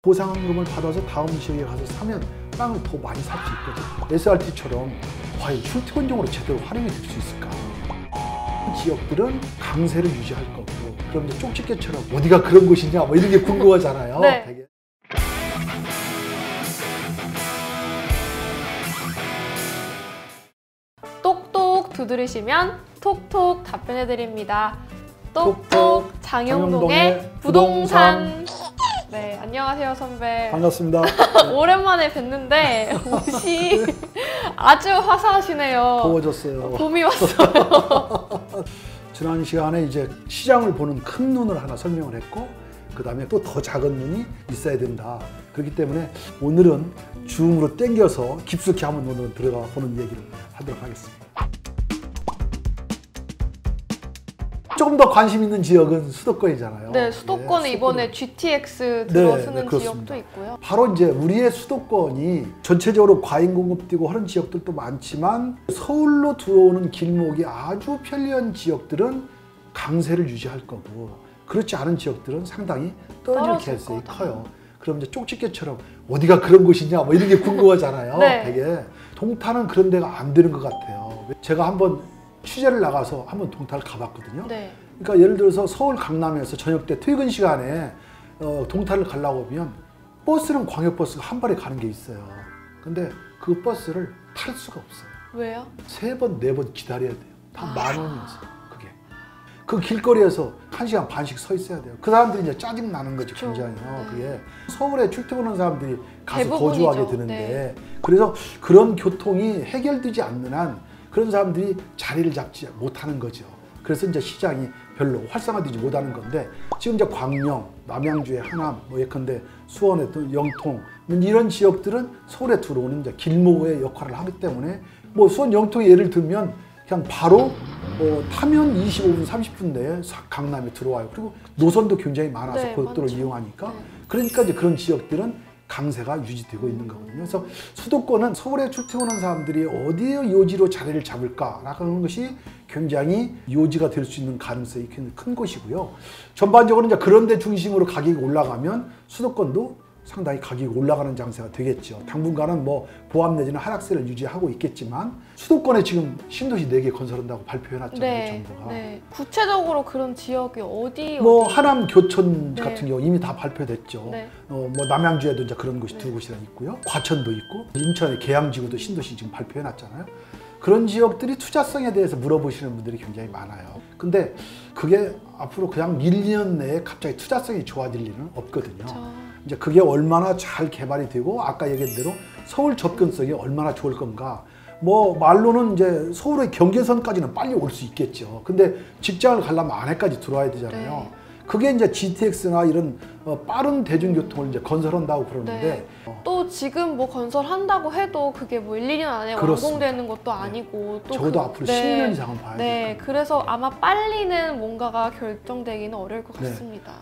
보상금을 받아서 다음 지역에 가서 사면 땅을 더 많이 살 수 있거든요. SRT처럼 과연 출퇴근용으로 제대로 활용이 될 수 있을까? 지역들은 강세를 유지할 거고, 그럼 이제 쪽집게처럼 어디가 그런 곳이냐 뭐 이런 게 궁금하잖아요. 네. 되게. 똑똑 두드리시면 톡톡 답변해드립니다. 똑똑 장영동의 부동산. 네, 안녕하세요 선배. 반갑습니다. 오랜만에 뵀는데 옷이 아주 화사하시네요. 더워졌어요. 봄이 왔어요. 지난 시간에 이제 시장을 보는 큰 눈을 하나 설명을 했고, 그 다음에 또 더 작은 눈이 있어야 된다. 그렇기 때문에 오늘은 줌으로 당겨서 깊숙이 한번 오늘 들어가 보는 얘기를 하도록 하겠습니다. 조금 더 관심 있는 지역은 수도권이잖아요. 네, 수도권에 네, 이번에 GTX 들어서는 네, 지역도 있고요. 바로 이제 우리의 수도권이 전체적으로 과잉 공급되고 하는 지역들도 많지만 서울로 들어오는 길목이 아주 편리한 지역들은 강세를 유지할 거고, 그렇지 않은 지역들은 상당히 떨어질 가능성이 커요. 그럼 이제 쪽집게처럼 어디가 그런 곳이냐 뭐 이런 게 궁금하잖아요. 네. 되게 동탄은 그런 데가 안 되는 것 같아요. 제가 한번 취재를 나가서 한번 동탄을 가봤거든요. 네. 그러니까 예를 들어서 서울 강남에서 저녁 때 퇴근 시간에 동탄을 가려고 하면 버스는 광역버스가 한 발에 가는 게 있어요. 근데 그 버스를 탈 수가 없어요. 왜요? 3번, 4번 기다려야 돼요. 다 10,000원이었어요. 그게. 그 길거리에서 1시간 반씩 서 있어야 돼요. 그 사람들이 이제 짜증 나는 거죠, 굉장히요. 네. 그게 서울에 출퇴근하는 사람들이 가서 대부분이죠. 거주하게 되는데, 네. 그래서 그런 교통이 해결되지 않는 한 그런 사람들이 자리를 잡지 못하는 거죠. 그래서 이제 시장이 별로 활성화되지 못하는 건데, 지금 이제 광명, 남양주의 하남, 뭐 예컨대 수원의 또 영통 이런 지역들은 서울에 들어오는 이제 길목의 역할을 하기 때문에, 뭐 수원 영통의 예를 들면 그냥 바로 타면 25분, 30분 내에 강남에 들어와요. 그리고 노선도 굉장히 많아서 네, 고속도로를 많죠. 이용하니까. 네. 그러니까 이제 그런 지역들은 강세가 유지되고 있는 거거든요. 그래서 수도권은 서울에 출퇴근하는 사람들이 어디에 요지로 자리를 잡을까라고 하는 것이 굉장히 요지가 될 수 있는 가능성이 굉장히 큰 곳이고요. 전반적으로 이제 그런 데 중심으로 가격이 올라가면 수도권도 상당히 가격이 올라가는 장세가 되겠죠. 당분간은 뭐 보합 내지는 하락세를 유지하고 있겠지만, 수도권에 지금 신도시 4개 건설한다고 발표해놨잖아요, 네. 정부가. 네. 구체적으로 그런 지역이 어디? 뭐 하남 교촌 네. 같은 경우 이미 다 발표됐죠. 네. 뭐 남양주에도 이제 그런 곳이 2곳이나 있고요. 과천도 있고, 인천의 계양지구도 신도시 지금 발표해놨잖아요. 그런 지역들이 투자성에 대해서 물어보시는 분들이 굉장히 많아요. 근데 그게 앞으로 그냥 1년 내에 갑자기 투자성이 좋아질 일은 없거든요. 이제 그게 얼마나 잘 개발이 되고, 아까 얘기한 대로 서울 접근성이 얼마나 좋을 건가. 뭐 말로는 이제 서울의 경계선까지는 빨리 올 수 있겠죠. 근데 직장을 가려면 안에까지 들어와야 되잖아요. 네. 그게 이제 GTX나 이런 빠른 대중교통을 이제 건설한다고 그러는데, 네. 또 지금 뭐 건설한다고 해도 그게 뭐 1, 2년 안에 그렇습니다. 완공되는 것도 아니고 또 적어도 앞으로 10년 이상은 봐야 돼요. 네, 그래서 아마 빨리는 뭔가가 결정되기는 어려울 것 네. 같습니다.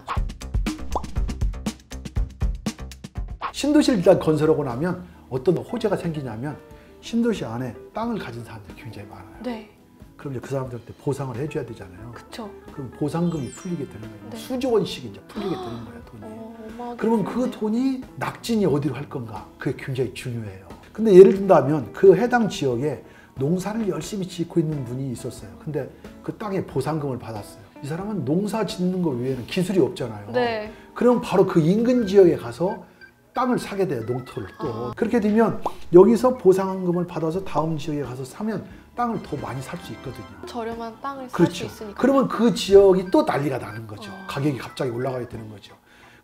신도시를 일단 건설하고 나면 어떤 호재가 생기냐면, 신도시 안에 땅을 가진 사람들이 굉장히 많아요. 네, 그럼 이제 그 사람들한테 보상을 해줘야 되잖아요. 그쵸. 그럼 보상금이 풀리게 되는 거예요. 네. 수조 원씩 이제 풀리게 되는 거예요, 돈이. 어마어마하게 그러면 그 되네요. 돈이 낙진이 어디로 할 건가? 그게 굉장히 중요해요. 근데 예를 든다면 그 해당 지역에 농사를 열심히 짓고 있는 분이 있었어요. 근데 그 땅에 보상금을 받았어요. 이 사람은 농사 짓는 거 외에는 기술이 없잖아요. 네. 그럼 바로 그 인근 지역에 가서 땅을 사게 돼요, 농토를 또. 그렇게 되면 여기서 보상금을 받아서 다음 지역에 가서 사면 땅을 더 많이 살 수 있거든요. 저렴한 땅을 살 수 그렇죠. 있으니까. 그러면 그 지역이 또 난리가 나는 거죠. 가격이 갑자기 올라가게 되는 거죠.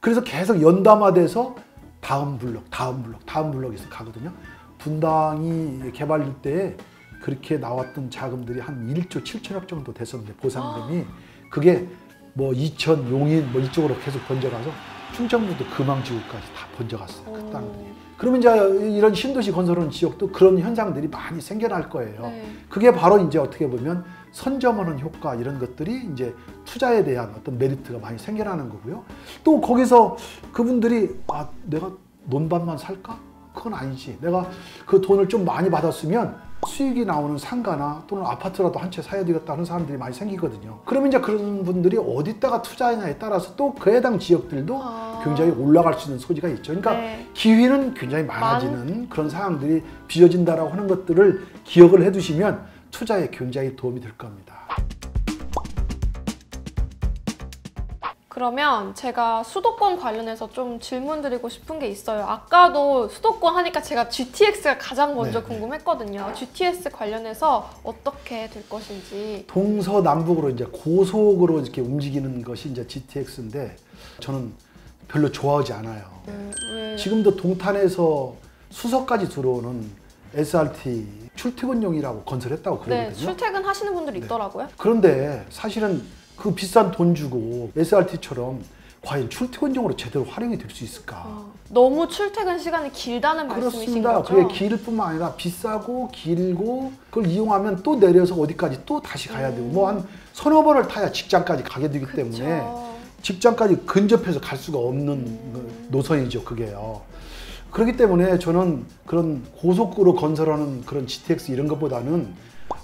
그래서 계속 연담화돼서 다음 블록, 다음 블록, 다음 블록에서 가거든요. 분당이 개발될 때 그렇게 나왔던 자금들이 한 1조 7천억 정도 됐었는데, 보상금이. 그게 뭐 이천, 용인 뭐 이쪽으로 계속 번져가서 충청북도 금왕지구까지 다 번져갔어요, 그 땅들이. 그러면 이제 이런 신도시 건설하는 지역도 그런 현상들이 많이 생겨날 거예요. 네. 그게 바로 이제 어떻게 보면 선점하는 효과, 이런 것들이 이제 투자에 대한 어떤 메리트가 많이 생겨나는 거고요. 또 거기서 그분들이 내가 논밭만 살까? 그건 아니지. 내가 그 돈을 좀 많이 받았으면 수익이 나오는 상가나 또는 아파트라도 한 채 사야 되겠다 하는 사람들이 많이 생기거든요. 그러면 이제 그런 분들이 어디다가 투자하냐에 따라서 또 그 해당 지역들도 굉장히 올라갈 수 있는 소지가 있죠. 그러니까 네. 기회는 굉장히 많아지는 그런 상황들이 빚어진다라고 하는 것들을 기억을 해두시면 투자에 굉장히 도움이 될 겁니다. 그러면 제가 수도권 관련해서 좀 질문드리고 싶은 게 있어요. 아까도 수도권 하니까 제가 GTX가 가장 먼저 네, 궁금했거든요. GTX 관련해서 어떻게 될 것인지. 동서남북으로 이제 고속으로 이렇게 움직이는 것이 이제 GTX인데 저는 별로 좋아하지 않아요. 왜? 지금도 동탄에서 수서까지 들어오는 SRT 출퇴근용이라고 건설했다고 그러거든요. 네, 출퇴근 하시는 분들이 네. 있더라고요. 그런데 사실은 그 비싼 돈 주고 SRT처럼 과연 출퇴근용으로 제대로 활용이 될 수 있을까? 너무 출퇴근 시간이 길다는 말씀이신 그렇습니다. 거죠? 그게 길 뿐만 아니라 비싸고 길고 그걸 이용하면 또 내려서 어디까지 또 다시 가야 되고 뭐 한 서너 번을 타야 직장까지 가게 되기 때문에 직장까지 근접해서 갈 수가 없는 노선이죠, 그게요. 그렇기 때문에 저는 그런 고속도로 건설하는 그런 GTX 이런 것보다는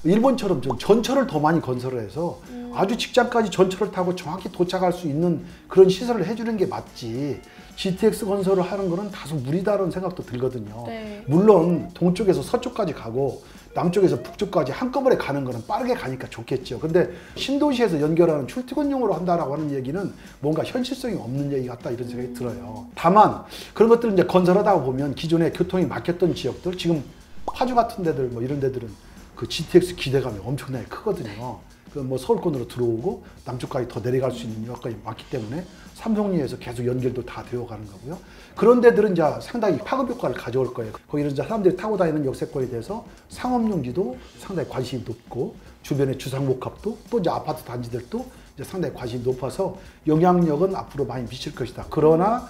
일본처럼 좀 전철을 더 많이 건설을 해서 아주 직장까지 전철을 타고 정확히 도착할 수 있는 그런 시설을 해주는 게 맞지. GTX 건설을 하는 거는 다소 무리다라는 생각도 들거든요. 네. 물론 동쪽에서 서쪽까지 가고 남쪽에서 북쪽까지 한꺼번에 가는 거는 빠르게 가니까 좋겠죠. 근데 신도시에서 연결하는 출퇴근용으로 한다라고 하는 얘기는 뭔가 현실성이 없는 얘기 같다 이런 생각이 들어요. 다만 그런 것들을 이제 건설하다 보면 기존에 교통이 막혔던 지역들, 지금 파주 같은 데들 뭐 이런 데들은 그 GTX 기대감이 엄청나게 크거든요. 그 뭐 서울권으로 들어오고 남쪽까지 더 내려갈 수 있는 여건이 많기 때문에 삼성리에서 계속 연결도 다 되어 가는 거고요. 그런 데들은 이제 상당히 파급 효과를 가져올 거예요. 거기는 이제 사람들이 타고 다니는 역세권에 대해서 상업용지도 상당히 관심이 높고 주변의 주상복합도 또 이제 아파트 단지들도 이제 상당히 관심이 높아서 영향력은 앞으로 많이 미칠 것이다. 그러나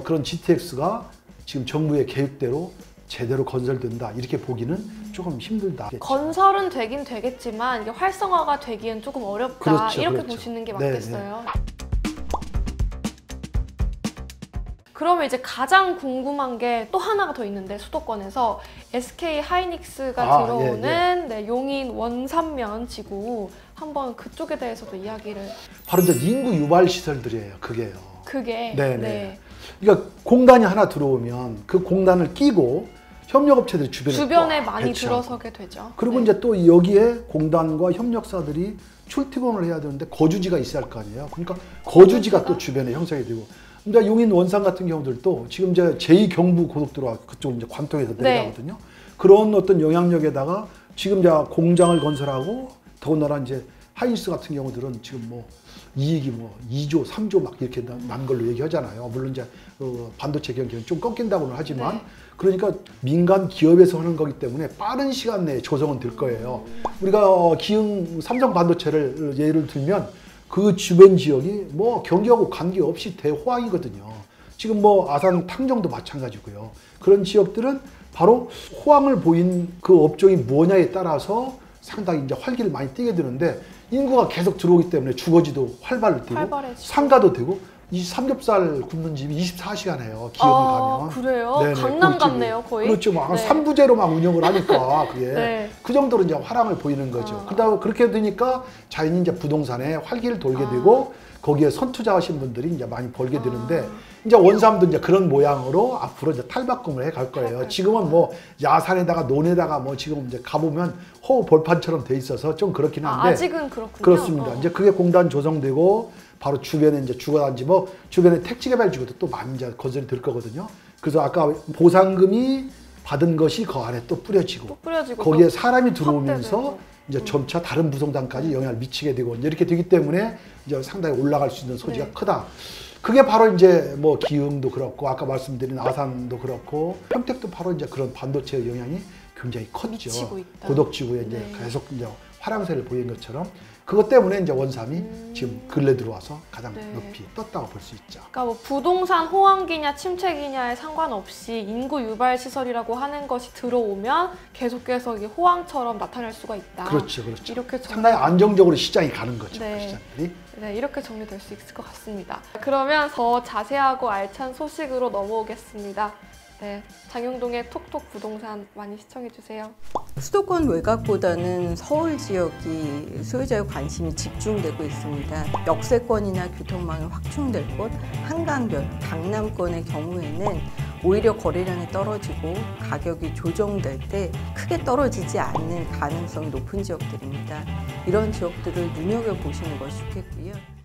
그런 GTX가 지금 정부의 계획대로 제대로 건설된다 이렇게 보기는 조금 힘들다. 건설은 되긴 되겠지만 이게 활성화가 되기엔 조금 어렵다. 그렇죠, 이렇게 그렇죠. 보시는 게 네, 맞겠어요. 그러면 이제 가장 궁금한 게 또 하나가 더 있는데 수도권에서 SK 하이닉스가 들어오는 네, 용인 원산면 지구 한번 그쪽에 대해서도 이야기를. 바로 이제 인구 유발 시설들이에요. 그게요. 그게 네. 그러니까 공단이 하나 들어오면 그 공단을 끼고 협력업체들이 주변에 많이 배치하고. 들어서게 되죠. 그리고 네. 이제 또 여기에 공단과 협력사들이 출퇴근을 해야 되는데 거주지가 있어야 할 거 아니에요. 그러니까 거주지가 또 주변에 형성이 되고. 그러니까 용인 원산 같은 경우들도 지금 이제 제2경부 고속도로가 그쪽 이제 관통에서 내려가거든요. 네. 그런 어떤 영향력에다가 지금 이제 공장을 건설하고 더군다나 이제 하이닉스 같은 경우들은 지금 뭐 이익이 뭐 2조, 3조 막 이렇게 난 걸로 얘기하잖아요. 물론 이제 반도체 경기는 좀 꺾인다고는 하지만 네. 그러니까 민간 기업에서 하는 거기 때문에 빠른 시간 내에 조성은 될 거예요. 우리가 기흥 삼성 반도체를 예를 들면 그 주변 지역이 뭐 경기하고 관계없이 대호황이거든요. 지금 뭐 아산 탕정도 마찬가지고요. 그런 지역들은 바로 호황을 보인 그 업종이 뭐냐에 따라서 상당히 이제 활기를 많이 띠게 되는데 인구가 계속 들어오기 때문에 주거지도 활발해지고 상가도 되고 이 삼겹살 굽는 집이 24시간 해요. 기흥을 가면. 그래요? 네네, 강남 같네요, 거의. 그렇죠. 막 네. 3부제로 막 운영을 하니까 그게 네. 그 정도로 이제 화랑을 보이는 거죠. 그러다 그렇게 되니까 자연히 이제 부동산에 활기를 돌게 되고 거기에 선투자하신 분들이 이제 많이 벌게 되는데 이제 원삼도 이제 그런 모양으로 앞으로 이제 탈바꿈을 해 갈 거예요. 지금은 뭐 야산에다가 논에다가 뭐 지금 이제 가보면 호흡 벌판처럼 돼 있어서 좀 그렇긴 한데 아직은 그렇군요. 그렇습니다. 이제 그게 공단 조성되고 바로 주변에 이제 주거단지 뭐 주변에 택지개발지구도 또 많이 이제 건설이 될 거거든요. 그래서 아까 보상금이 받은 것이 그 안에 또 뿌려지고 거기에 사람이 들어오면서 이제 점차 다른 부동산까지 영향을 미치게 되고 이제 이렇게 되기 때문에 이제 상당히 올라갈 수 있는 소지가 크다. 그게 바로 이제 뭐 기흥도 그렇고 아까 말씀드린 아산도 그렇고 평택도 바로 이제 그런 반도체의 영향이 굉장히 컸죠. 고덕지구에 이제 계속 이제 화랑세를 보인 것처럼 그것 때문에 이제 원삼이 지금 근래 들어와서 가장 높이 떴다고 볼 수 있죠. 그러니까 뭐 부동산 호황기냐 침체기냐에 상관없이 인구 유발 시설이라고 하는 것이 들어오면 계속해서 이게 호황처럼 나타날 수가 있다. 그렇죠, 그렇죠. 이렇게 상당히 안정적으로 시장이 가는 거죠. 네. 그 시장들이. 네, 이렇게 정리될 수 있을 것 같습니다. 그러면 더 자세하고 알찬 소식으로 넘어오겠습니다. 네, 장용동의 톡톡 부동산 많이 시청해주세요. 수도권 외곽보다는 서울 지역이 소유자의 관심이 집중되고 있습니다. 역세권이나 교통망이 확충될 곳, 한강변, 강남권의 경우에는 오히려 거래량이 떨어지고 가격이 조정될 때 크게 떨어지지 않는 가능성이 높은 지역들입니다. 이런 지역들을 눈여겨보시는 것이 좋겠고요.